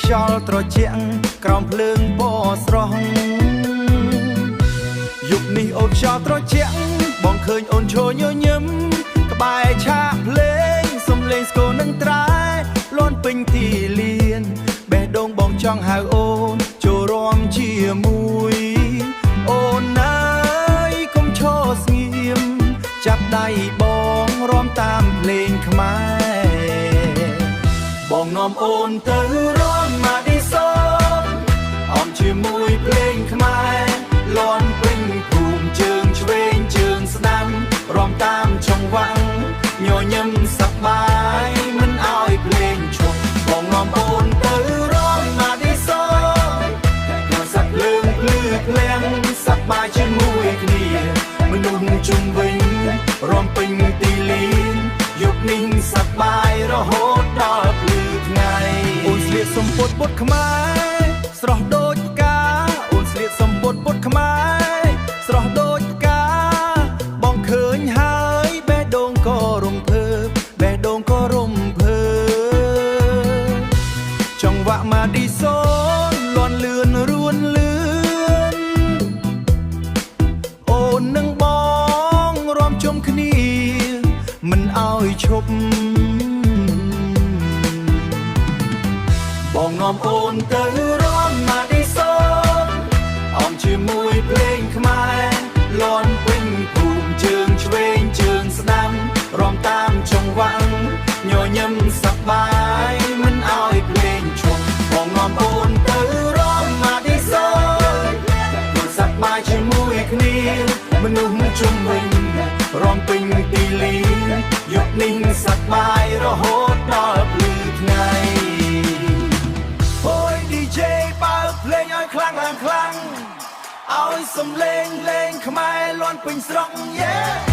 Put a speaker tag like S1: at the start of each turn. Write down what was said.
S1: ខ្យល់ត្រជាក់ក្រោមភ្លើងពណ៌ស្រស់យុគនេះអូនខ្យល់ត្រជាក់បងឃើញអូនឈរញញឹមក្បែរឆាកភ្លេងសំលេងស្គរនឹងត្រែលាន់ពេញទីលានបេះដូងបងចង់ហៅអូនចូលរួមជាមួយអូនអើយកុំឈរស្ងៀមចាប់ដៃបងរួមតាមភ្លេងខ្មែរបងនាំអូនទៅរួមមកឌីសូអមជាមួយភ្លេងខ្មែរលាន់ពេញភូមិជើងឆ្វេងជើងស្ដាំរួមតាមចង្វាក់ញញឹមសប្បាយមិនឲ្យភ្លេងឈប់បងនាំអូនទៅរួមមកឌីសូក្នុងសាក់ភ្លើងភ្លឺភ្លាំងសប្បាយជាមួយគ្នាមនុស្សជុំវិញរួមពេញទីលានយុគនេះសប្បាយរហូតដល់ភ្លឺថ្ងៃអូនស្លៀកសំពត់ពុតខ្មែរស្រស់ដូចផ្កាអូនស្លៀកសំពត់ពុតខ្មែរស្រស់ដូចផ្កាបងឃើញហើយបេះដូងក៏រំភើបបេះដូងក៏រំភើបចង្វាក់មកឌីសូលាន់លឿនរួនលឿនអូននឹងបងរួមជុំគ្នាមិនឲ្យឈប់បងនាំអូនទៅរួមមកឌីសូអមជាមួយភ្លេងខ្មែរលាន់ពេញភូមិជើងឆ្វេងជើងស្ដាំរួមតាមចង្វាក់ញញឹមសប្បាយមិនឲ្យភ្លេងឈប់បងនាំអូនទៅរួមមកឌីសូមិនសប្បាយជាមួយគ្នាមនុស្សជុំវិញរួមពេញទីលានយុគនេះសប្បាយរហូតដល់ភ្លឺថ្ងៃអូយ DJ បើកភ្លេងឲ្យខ្លាំងឡើងខ្លាំងឲ្យសំឡេងលេងខ្មែរលាន់ពេញស្រុក Yeah